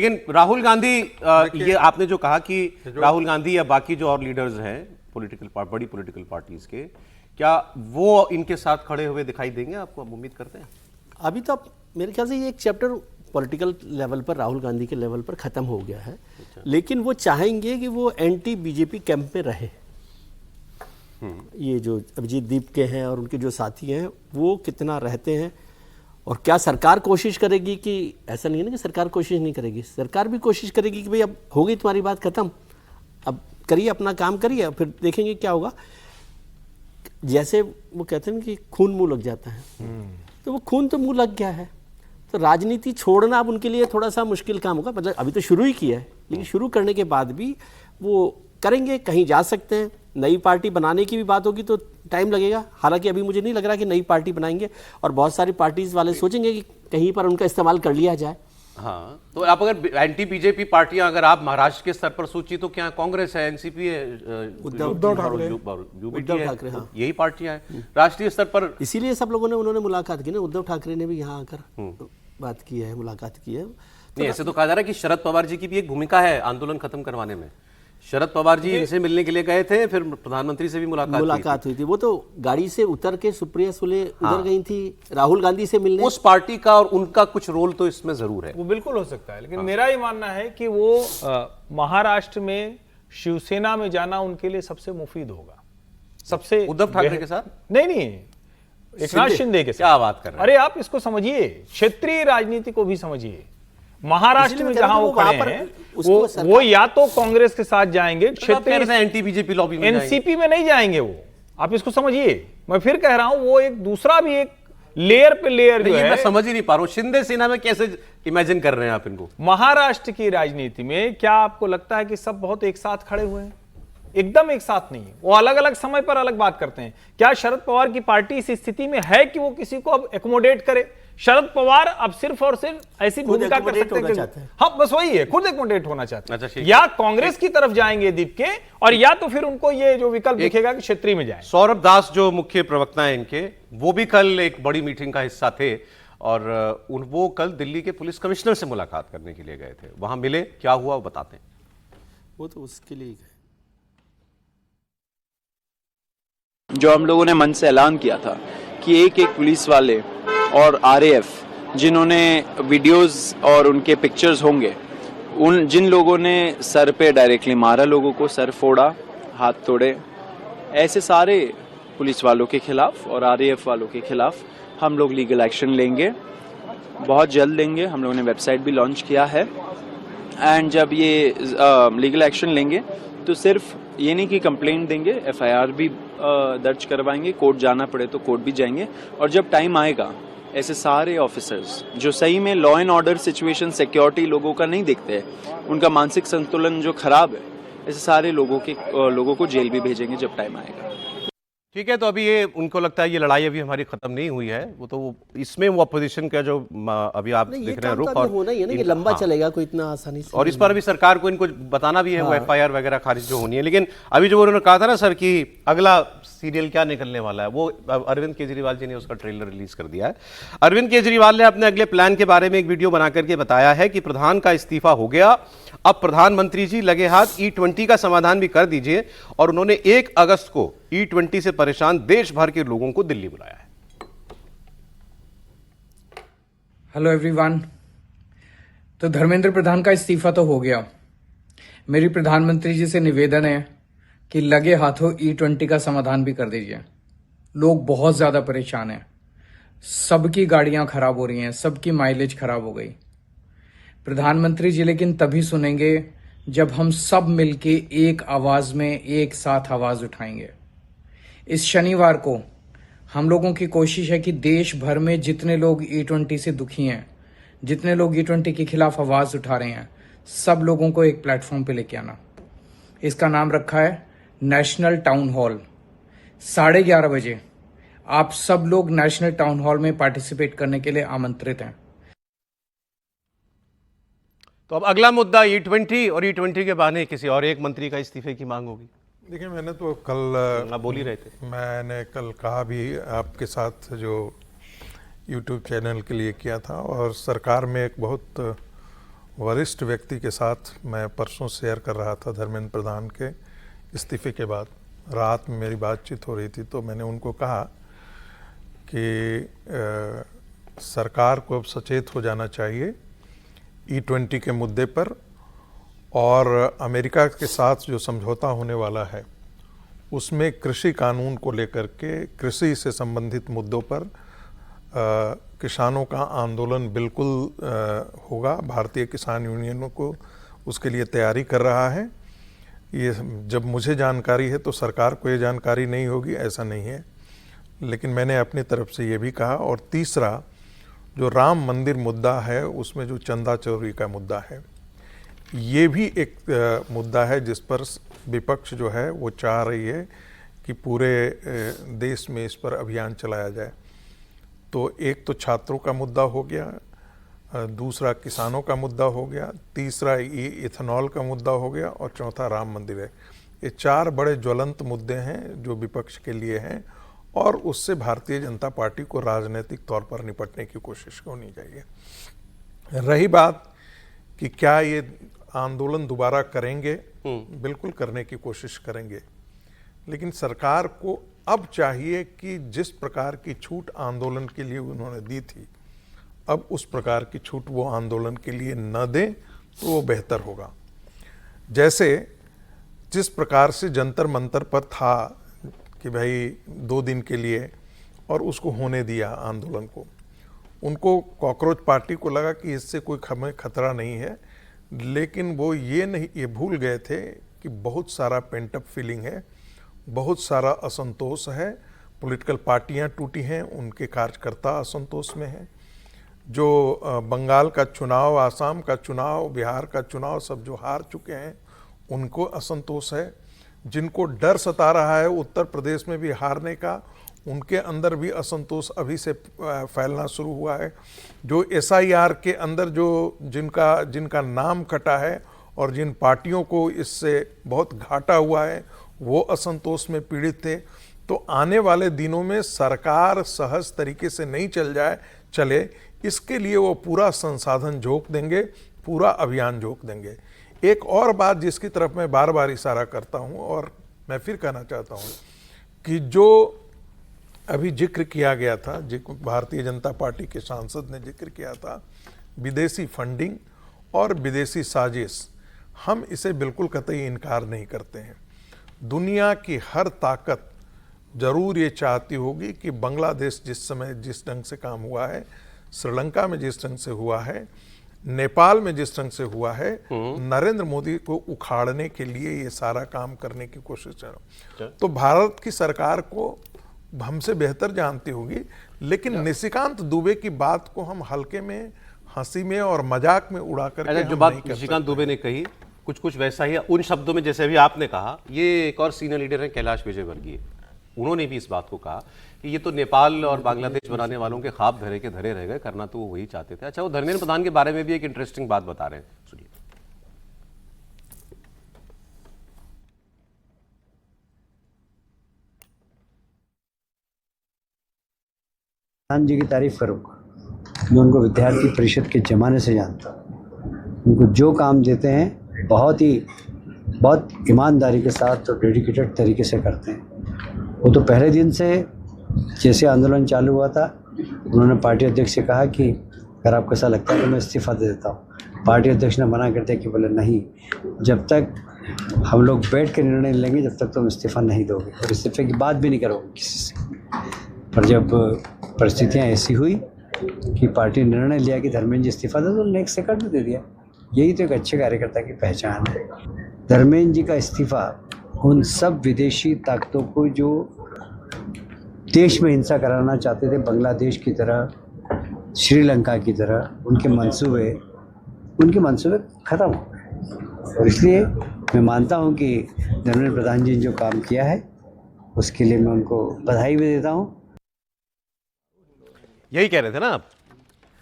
लेकिन राहुल गांधी ये आपने जो कहा कि राहुल गांधी या बाकी जो और लीडर्स हैं बड़ी पॉलिटिकल पार्टीज के, क्या वो इनके साथ खड़े हुए दिखाई देंगे आपको, आप उम्मीद करते हैं? अभी तो मेरे ख्याल से ये एक चैप्टर पॉलिटिकल लेवल पर राहुल गांधी के लेवल पर खत्म हो गया है। लेकिन वो चाहेंगे कि वो एंटी बीजेपी कैंप में रहे। ये जो अभिजीत दीप के हैं और उनके जो साथी हैं वो कितना रहते हैं, और क्या सरकार कोशिश करेगी कि ऐसा नहीं है ना कि सरकार कोशिश नहीं करेगी, सरकार भी कोशिश करेगी कि भाई अब हो गई तुम्हारी बात खत्म, अब करिए अपना काम करिए, फिर देखेंगे क्या होगा। जैसे वो कहते हैं कि खून मुंह लग जाता है, तो वो खून तो मुंह लग गया है, तो राजनीति छोड़ना अब उनके लिए थोड़ा सा मुश्किल काम होगा। मतलब अभी तो शुरू ही किया है, लेकिन शुरू करने के बाद भी वो करेंगे, कहीं जा सकते हैं। नई पार्टी बनाने की भी बात होगी तो टाइम लगेगा, हालांकि अभी मुझे नहीं लग रहा कि नई पार्टी बनाएंगे, और बहुत सारी पार्टीज वाले सोचेंगे कि कहीं पर उनका इस्तेमाल कर लिया जाए। हाँ, तो आप अगर एंटी बीजेपी पार्टियां अगर आप महाराष्ट्र के स्तर पर सोची तो क्या कांग्रेस है, एनसीपी है, उद्धव ठाकरे, हाँ, यही पार्टियां हैं राष्ट्रीय स्तर पर। इसीलिए सब लोगों ने उन्होंने मुलाकात की ना, उद्धव ठाकरे ने भी यहाँ आकर बात की है, मुलाकात की है। नहीं, ऐसे तो कहा जा रहा है कि शरद पवार जी की भी एक भूमिका है आंदोलन खत्म करवाने में। शरद पवार जी इनसे मिलने के लिए गए थे, फिर प्रधानमंत्री से भी मुलाकात हुई थी। वो तो गाड़ी से उतर के सुप्रिया सुले उधर गई थी राहुल गांधी से मिलने। उस पार्टी का और उनका कुछ रोल तो इसमें जरूर है। वो बिल्कुल हो सकता है, लेकिन मेरा ये मानना है कि वो महाराष्ट्र में शिवसेना में जाना उनके लिए सबसे मुफीद होगा। सबसे उद्धव ठाकरे के साथ नहीं, एकनाथ शिंदे के साथ। क्या बात कर रहे हैं? अरे आप इसको समझिए, क्षेत्रीय राजनीति को भी समझिए। महाराष्ट्र में जहां वो खड़े हैं वो या तो कांग्रेस के साथ जाएंगे, क्षेत्रीय एंटी बीजेपी लॉबी में, एनसीपी में नहीं जाएंगे वो। आप इसको समझिए, मैं फिर कह रहा हूं, वो एक दूसरा भी एक लेयर पे लेयर जो है, मैं समझ ही नहीं पा रहा हूं शिंदे सेना में कैसे इमेजिन कर रहे हैं आप इनको। महाराष्ट्र की राजनीति में क्या आपको लगता है कि सब बहुत एक साथ खड़े हुए हैं? एकदम एक साथ नहीं है, वो अलग अलग समय पर अलग बात करते हैं। क्या शरद पवार की पार्टी इस स्थिति में है कि वो किसी को अब एकोमोडेट करे? शरद पवार अब सिर्फ और सिर्फ ऐसी भूमिका कर सकते हैं, हाँ बस वही है, खुद एकोमोडेट होना चाहते हैं। अच्छा, या कांग्रेस की तरफ जाएंगे दीप के, और या तो फिर उनको ये जो विकल्प दिखेगा कि क्षेत्रीय में जाए। सौरभ दास जो मुख्य प्रवक्ता हैं इनके, वो भी कल एक बड़ी मीटिंग का हिस्सा थे, और वो कल दिल्ली के पुलिस कमिश्नर से मुलाकात करने के लिए गए थे। वहां मिले, क्या हुआ वो बताते हैं। वो तो उसके लिए गए जो हम लोगों ने मन से ऐलान किया था कि एक एक पुलिस वाले और आरएएफ जिन्होंने वीडियोस और उनके पिक्चर्स होंगे, उन जिन लोगों ने सर पे डायरेक्टली मारा, लोगों को सर फोड़ा, हाथ तोड़े, ऐसे सारे पुलिस वालों के खिलाफ और आरएएफ वालों के खिलाफ हम लोग लीगल एक्शन लेंगे, बहुत जल्द लेंगे। हम लोगों ने वेबसाइट भी लॉन्च किया है। एंड जब ये लीगल एक्शन लेंगे तो सिर्फ ये नहीं कि कंप्लेंट देंगे, एफआईआर भी दर्ज करवाएंगे, कोर्ट जाना पड़े तो कोर्ट भी जाएंगे। और जब टाइम आएगा, ऐसे सारे ऑफिसर्स जो सही में law and order situation, security लोगों का नहीं देखते हैं, उनका मानसिक संतुलन जो खराब है, ऐसे सारे लोगों को जेल भी भेजेंगे जब टाइम आएगा। ठीक है, तो अभी ये उनको लगता है ये लड़ाई अभी हमारी खत्म नहीं हुई है, वो तो इसमें वो अपोजिशन का जो अभी आप देख रहे हैं रुख, और होना ही है ना, ये लंबा चलेगा, कोई इतना आसानी से। और इस पर अभी सरकार को इनको बताना भी है वो एफआईआर वगैरह खारिज जो होनी है। लेकिन अभी जो उन्होंने कहा था ना सर कि अगला सीरियल क्या निकलने वाला है, वो अरविंद केजरीवाल जी ने उसका ट्रेलर रिलीज कर दिया है। अरविंद केजरीवाल ने अपने अगले प्लान के बारे में एक वीडियो बना करके बताया है कि प्रधान का इस्तीफा हो गया, अब प्रधानमंत्री जी लगे हाथ E20 का समाधान भी कर दीजिए, और उन्होंने 1 अगस्त को E20 से परेशान देश भर के लोगों को दिल्ली बुलाया है। Hello everyone. तो धर्मेंद्र प्रधान का इस्तीफा तो हो गया। मेरी प्रधानमंत्री जी से निवेदन है कि लगे हाथों E20 का समाधान भी कर दीजिए। लोग बहुत ज्यादा परेशान हैं, सबकी गाड़ियां खराब हो रही हैं, सबकी माइलेज खराब हो गई। प्रधानमंत्री जी लेकिन तभी सुनेंगे जब हम सब मिलके एक आवाज में एक साथ आवाज उठाएंगे। इस शनिवार को हम लोगों की कोशिश है कि देश भर में जितने लोग E20 से दुखी हैं, जितने लोग E20 के खिलाफ आवाज उठा रहे हैं, सब लोगों को एक प्लेटफॉर्म पे लेके आना। इसका नाम रखा है नेशनल टाउन हॉल। 11:30 बजे आप सब लोग नेशनल टाउन हॉल में पार्टिसिपेट करने के लिए आमंत्रित हैं। तो अब अगला मुद्दा E20, और E20 के बहाने किसी और एक मंत्री का इस्तीफे की मांग होगी। देखिए, मैंने तो कल आप बोल ही रहे थे, मैंने कल कहा भी आपके साथ जो YouTube चैनल के लिए किया था, और सरकार में एक बहुत वरिष्ठ व्यक्ति के साथ मैं परसों शेयर कर रहा था, धर्मेंद्र प्रधान के इस्तीफे के बाद रात में मेरी बातचीत हो रही थी, तो मैंने उनको कहा कि सरकार को अब सचेत हो जाना चाहिए E20 के मुद्दे पर, और अमेरिका के साथ जो समझौता होने वाला है उसमें कृषि कानून को लेकर के, कृषि से संबंधित मुद्दों पर किसानों का आंदोलन बिल्कुल होगा। भारतीय किसान यूनियनों को उसके लिए तैयारी कर रहा है। ये जब मुझे जानकारी है तो सरकार को ये जानकारी नहीं होगी, ऐसा नहीं है, लेकिन मैंने अपनी तरफ से ये भी कहा। और तीसरा, जो राम मंदिर मुद्दा है उसमें जो चंदा चोरी का मुद्दा है, ये भी एक मुद्दा है जिस पर विपक्ष जो है वो चाह रही है कि पूरे देश में इस पर अभियान चलाया जाए। तो एक तो छात्रों का मुद्दा हो गया, दूसरा किसानों का मुद्दा हो गया, तीसरा इथेनॉल का मुद्दा हो गया, और चौथा राम मंदिर है। ये 4 बड़े ज्वलंत मुद्दे हैं जो विपक्ष के लिए हैं, और उससे भारतीय जनता पार्टी को राजनीतिक तौर पर निपटने की कोशिश होनी चाहिए। रही बात कि क्या ये आंदोलन दोबारा करेंगे, बिल्कुल करने की कोशिश करेंगे, लेकिन सरकार को अब चाहिए कि जिस प्रकार की छूट आंदोलन के लिए उन्होंने दी थी, अब उस प्रकार की छूट वो आंदोलन के लिए न दें तो वो बेहतर होगा। जैसे जिस प्रकार से जंतर मंतर पर था कि भाई 2 दिन के लिए, और उसको होने दिया आंदोलन को, उनको कॉकरोच पार्टी को लगा कि इससे कोई हमें खतरा नहीं है, लेकिन वो ये भूल गए थे कि बहुत सारा पेंट अप फीलिंग है, बहुत सारा असंतोष है, पॉलिटिकल पार्टियां टूटी हैं, उनके कार्यकर्ता असंतोष में हैं। जो बंगाल का चुनाव, आसाम का चुनाव, बिहार का चुनाव सब जो हार चुके हैं उनको असंतोष है। जिनको डर सता रहा है उत्तर प्रदेश में भी हारने का, उनके अंदर भी असंतोष अभी से फैलना शुरू हुआ है। जो SIR के अंदर जो जिनका नाम कटा है और जिन पार्टियों को इससे बहुत घाटा हुआ है, वो असंतोष में पीड़ित थे। तो आने वाले दिनों में सरकार सहज तरीके से नहीं चले, इसके लिए वो पूरा संसाधन झोंक देंगे, पूरा अभियान झोंक देंगे। एक और बात जिसकी तरफ मैं बार बार इशारा करता हूं, और मैं फिर कहना चाहता हूं कि जो अभी जिक्र किया गया था, भारतीय जनता पार्टी के सांसद ने जिक्र किया था, विदेशी फंडिंग और विदेशी साजिश, हम इसे बिल्कुल कतई इनकार नहीं करते हैं। दुनिया की हर ताकत जरूर ये चाहती होगी कि बांग्लादेश जिस समय जिस ढंग से काम हुआ है, श्रीलंका में जिस ढंग से हुआ है, नेपाल में जिस ढंग से हुआ है, नरेंद्र मोदी को उखाड़ने के लिए ये सारा काम करने की कोशिश कर रहा। तो भारत की सरकार को हमसे बेहतर जानती होगी, लेकिन निशिकांत दुबे की बात को हम हल्के में, हंसी में और मजाक में उड़ा करके जो बात निशिकांत दुबे ने कही कुछ वैसा ही उन शब्दों में जैसे अभी आपने कहा। ये एक और सीनियर लीडर है कैलाश विजयवर्गीय, उन्होंने भी इस बात को कहा कि ये तो नेपाल और बांग्लादेश बनाने वालों के ख्वाब धरे के धरे रह गए, करना तो वो वही चाहते थे। अच्छा, वो धर्मेंद्र प्रधान के बारे में भी एक इंटरेस्टिंग बात बता रहे हैं, सुनिए। प्रधान जी की तारीफ करूँगा। मैं उनको विद्यार्थी परिषद के ज़माने से जानता हूँ। उनको जो काम देते हैं बहुत ईमानदारी के साथ और डेडिकेटेड तरीके से करते हैं। वो तो पहले दिन से जैसे आंदोलन चालू हुआ था, उन्होंने पार्टी अध्यक्ष से कहा कि अगर आपको ऐसा लगता है तो मैं इस्तीफ़ा दे देता हूँ। पार्टी अध्यक्ष ने मना कर दिया कि बोले नहीं, जब तक हम लोग बैठ कर निर्णय लेंगे जब तक तुम इस्तीफ़ा नहीं दोगे, और इस्तीफे की बात भी नहीं करोगे किसी से। पर जब परिस्थितियाँ ऐसी हुई कि पार्टी ने निर्णय लिया कि धर्मेंद्र जी इस्तीफा दे, तो नेक्स्ट सेकंड में दे दिया। यही तो एक अच्छे कार्यकर्ता की पहचान है। धर्मेंद्र जी का इस्तीफा उन सब विदेशी ताकतों को जो देश में हिंसा कराना चाहते थे, बांग्लादेश की तरह, श्रीलंका की तरह, उनके मंसूबे खत्म हो गए। और इसलिए मैं मानता हूं कि धर्मेंद्र प्रधान जी ने जो काम किया है उसके लिए मैं उनको बधाई भी देता हूं। यही कह रहे थे ना आप,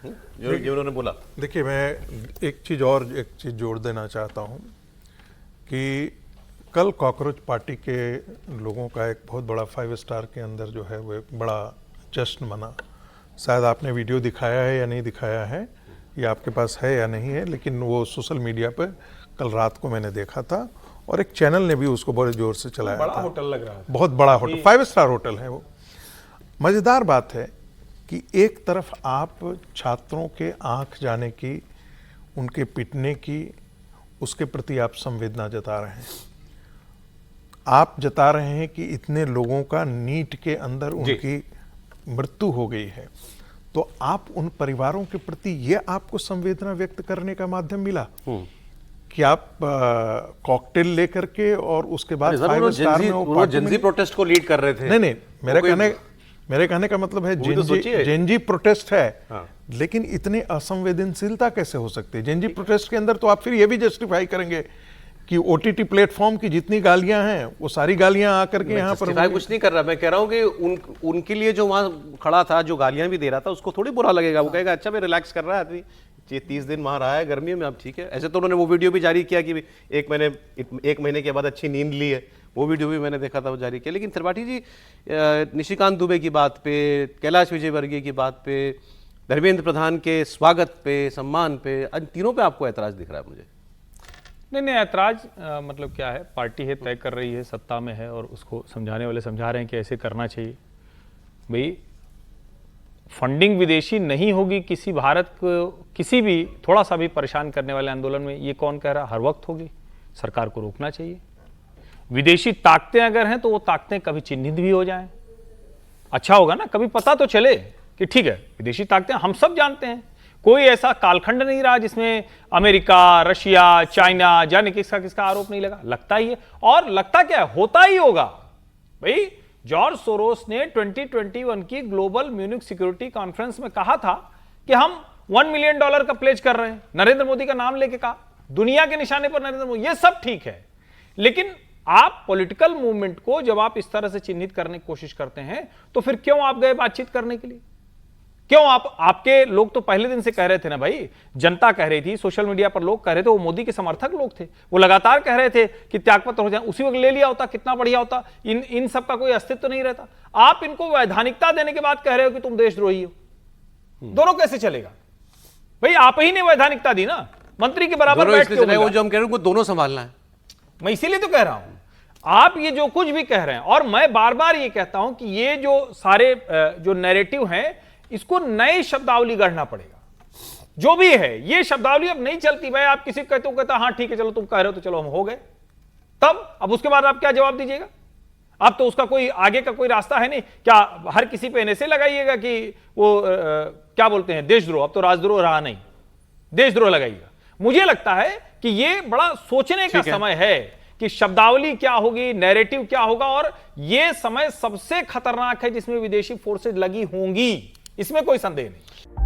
जो उन्होंने बोला। देखिए, मैं एक चीज़ जोड़ देना चाहता हूं कि कल कॉकरोच पार्टी के लोगों का एक बहुत बड़ा 5 स्टार के अंदर जो है वो एक बड़ा जश्न मना। शायद आपने वीडियो दिखाया है या नहीं दिखाया है, ये आपके पास है या नहीं है, लेकिन वो सोशल मीडिया पर कल रात को मैंने देखा था और एक चैनल ने भी उसको बड़े जोर से चलाया बड़ा था। होटल लग रहा है, बहुत बड़ा होटल, 5 स्टार होटल है वो। मज़ेदार बात है कि एक तरफ आप छात्रों के आंख जाने की, उनके पिटने की, उसके प्रति आप संवेदना जता रहे हैं। आप जता रहे हैं कि इतने लोगों का नीट के अंदर उनकी मृत्यु हो गई है, तो आप उन परिवारों के प्रति ये आपको संवेदना व्यक्त करने का माध्यम मिला कि आप कॉकटेल लेकर के और उसके बाद 5 स्टार में वो जेनजी प्रोटेस्ट को लीड कर रहे थे। नहीं, मेरे कहने का मतलब है जेनजी प्रोटेस्ट है। हाँ। लेकिन इतनी असंवेदनशीलता कैसे हो सकती है जेनजी प्रोटेस्ट के अंदर? तो आप फिर ये भी जस्टिफाई करेंगे कि ओटीटी प्लेटफॉर्म की जितनी गालियां हैं वो सारी गालियां आकर के यहाँ पर कुछ नहीं कर रहा। मैं कह रहा हूँ कि उनके लिए जो वहां खड़ा था, जो गालियां भी दे रहा था, उसको थोड़ी बुरा लगेगा। वो कहेगा अच्छा, मैं रिलैक्स कर रहा है आदमी, ये 30 दिन वहां रहा है गर्मी में, अब ठीक है। ऐसे तो उन्होंने वो वीडियो भी जारी किया कि एक महीने के बाद अच्छी नींद ली है, वो वीडियो भी मैंने देखा था, वो जारी किया। लेकिन त्रिपाठी जी, निशिकांत दुबे की बात पे, कैलाश विजयवर्गीय की बात पे, धर्मेंद्र प्रधान के स्वागत पे, सम्मान पे, इन तीनों पे आपको ऐतराज दिख रहा है मुझे। नहीं, ऐतराज मतलब क्या है, पार्टी है, तय कर रही है, सत्ता में है और उसको समझाने वाले समझा रहे हैं कि ऐसे करना चाहिए। भाई फंडिंग विदेशी नहीं होगी किसी भारत को किसी भी थोड़ा सा भी परेशान करने वाले आंदोलन में, ये कौन कह रहा? हर वक्त होगी, सरकार को रोकना चाहिए। विदेशी ताकतें अगर हैं तो वो ताकतें कभी चिन्हित भी हो जाएं, अच्छा होगा ना, कभी पता तो चले कि ठीक है विदेशी ताकतें, हम सब जानते हैं कोई ऐसा कालखंड नहीं रहा जिसमें अमेरिका, रशिया, चाइना, जाने किसका आरोप नहीं लगा। लगता ही है, और लगता क्या है, होता ही होगा। भाई जॉर्ज सोरोस ने 2021 की ग्लोबल म्यूनिक सिक्योरिटी कॉन्फ्रेंस में कहा था कि हम $1 मिलियन का प्लेज कर रहे हैं, नरेंद्र मोदी का नाम लेके कहा, दुनिया के निशाने पर नरेंद्र मोदी, ये सब ठीक है। लेकिन आप पॉलिटिकल मूवमेंट को जब आप इस तरह से चिन्हित करने की कोशिश करते हैं तो फिर क्यों आप गए बातचीत करने के लिए? क्यों आपके लोग तो पहले दिन से कह रहे थे ना भाई, जनता कह रही थी, सोशल मीडिया पर लोग कह रहे थे, वो मोदी के समर्थक लोग थे, वो लगातार कह रहे थे कि त्यागपत्र हो जाए, उसी वक्त ले लिया होता कितना बढ़िया होता, इन सब का कोई अस्तित्व नहीं रहता। आप इनको वैधानिकता देने के बाद कह रहे हो कि तुम देशद्रोही हो, दोनों कैसे चलेगा भाई? आप ही ने वैधानिकता दी ना, मंत्री के बराबर बैठ के, वो जो हम कह रहे हैं वो दोनों संभालना है। मैं इसीलिए तो कह रहा हूं, आप ये जो कुछ भी कह रहे हैं, और मैं बार बार ये कहता हूं कि ये जो सारे जो नैरेटिव हैं, इसको नई शब्दावली गढ़ना पड़ेगा। जो भी है ये शब्दावली अब नहीं चलती भाई। आप किसी को कहते हो, कहता हाँ ठीक है चलो तुम कह रहे हो तो चलो हम हो गए, तब अब उसके बाद आप क्या जवाब दीजिएगा? अब तो उसका कोई आगे का कोई रास्ता है नहीं। क्या हर किसी पे ऐसे लगाइएगा कि वो क्या बोलते हैं, देशद्रोह? अब तो राजद्रोह रहा नहीं, देशद्रोह लगाइएगा। मुझे लगता है कि ये बड़ा सोचने का समय है कि शब्दावली क्या होगी, नैरेटिव क्या होगा, और ये समय सबसे खतरनाक है जिसमें विदेशी फोर्सेज लगी होंगी, इसमें कोई संदेह नहीं।